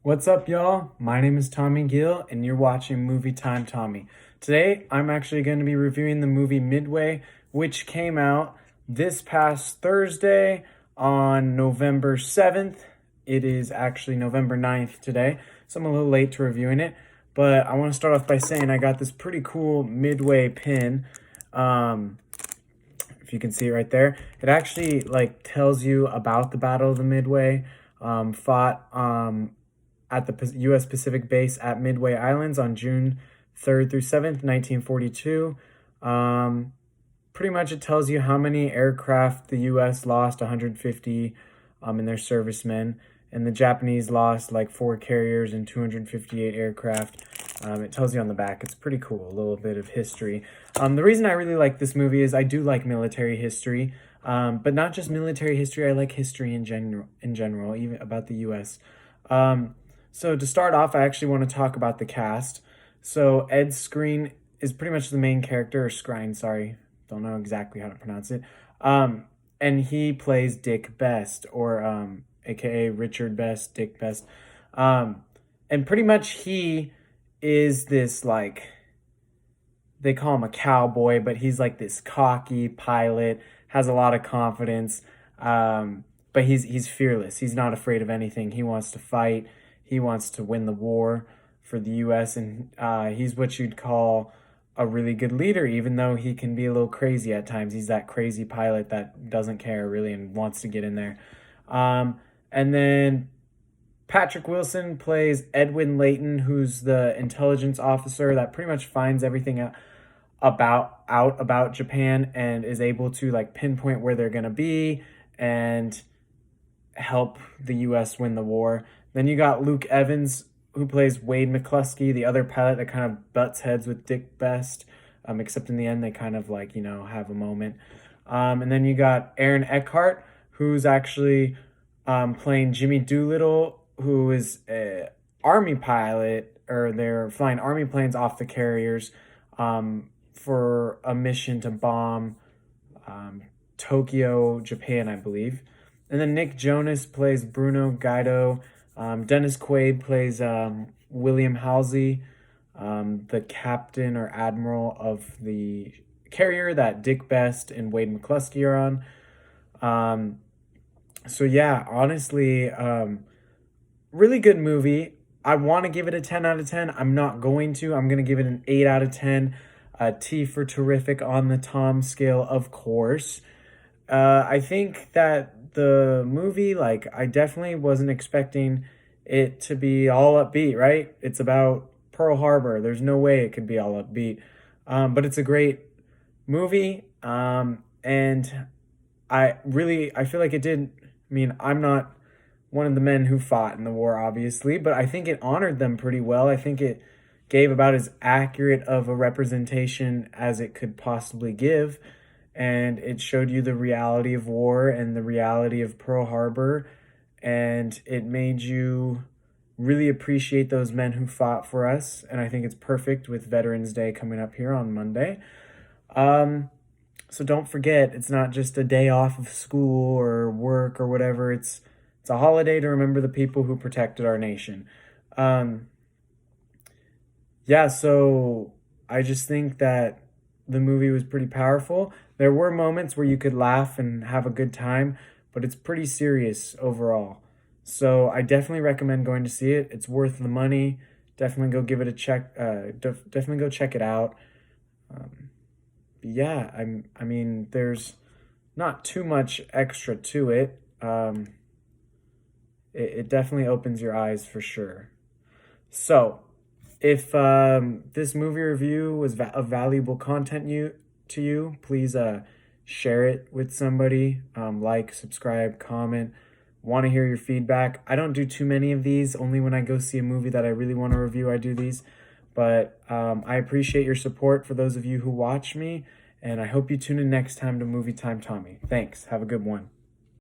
What's up, y'all? My name is Tommy Gill, and you're watching Movie Time Tommy. Today, I'm actually going to be reviewing the movie Midway, which came out this past Thursday on November 7th. It is actually November 9th today, so I'm a little late to reviewing it. But I want to start off by saying I got this pretty cool Midway pin. If you can see it right there, it actually tells you about the Battle of the Midway, fought at the U.S. Pacific base at Midway Islands on June 3rd through 7th, 1942. Pretty much it tells you how many aircraft the U.S. lost, 150 in their servicemen, and the Japanese lost like 4 carriers and 258 aircraft. It tells you on the back. It's pretty cool, a little bit of history. The reason I really like this movie is I do like military history, but not just military history. I like history in general, even about the U.S. So to start off, I actually want to talk about the cast. So Ed Skrein is pretty much the main character, or Skrein, sorry. Don't know exactly how to pronounce it. And he plays Dick Best, or aka Richard Best, Dick Best. And pretty much he is this, they call him a cowboy, but he's like this cocky pilot, has a lot of confidence, but he's fearless. He's not afraid of anything. He wants to fight. He wants to win the war for the U.S., and he's what you'd call a really good leader, even though he can be a little crazy at times. He's that crazy pilot that doesn't care really and wants to get in there. And then Patrick Wilson plays Edwin Layton, who's the intelligence officer that pretty much finds everything out about Japan and is able to pinpoint where they're going to be and help the U.S. win the war. Then you got Luke Evans, who plays Wade McCluskey, the other pilot that kind of butts heads with Dick Best, except in the end they kind of have a moment. And then you got Aaron Eckhart, who's actually playing Jimmy Doolittle, who is an army pilot, or they're flying army planes off the carriers for a mission to bomb Tokyo, Japan, I believe. And then Nick Jonas plays Bruno Guido. Dennis Quaid plays William Halsey, the captain or admiral of the carrier that Dick Best and Wade McCluskey are on. So yeah, honestly, really good movie. I want to give it a 10 out of 10. I'm not going to. I'm going to give it an 8 out of 10. T for terrific on the Tom scale, of course. I think that the movie, I definitely wasn't expecting it to be all upbeat, right? It's about Pearl Harbor. There's no way it could be all upbeat. But it's a great movie. And I feel like it did. I mean, I'm not one of the men who fought in the war, obviously, but I think it honored them pretty well. I think it gave about as accurate of a representation as it could possibly give. And it showed you the reality of war and the reality of Pearl Harbor. And it made you really appreciate those men who fought for us. And I think it's perfect with Veterans Day coming up here on Monday. So don't forget, it's not just a day off of school or work or whatever. It's a holiday to remember the people who protected our nation. Yeah, so I just think that the movie was pretty powerful. There were moments where you could laugh and have a good time, but it's pretty serious overall. So I definitely recommend going to see it. It's worth the money. Definitely go give it a check. Definitely go check it out. Yeah, I mean, there's not too much extra to it. It definitely opens your eyes for sure. So, if this movie review was of valuable content to you, please share it with somebody. Like, subscribe, comment. Want to hear your feedback. I don't do too many of these. Only when I go see a movie that I really want to review, I do these. But I appreciate your support for those of you who watch me. And I hope you tune in next time to Movie Time Tommy. Thanks. Have a good one.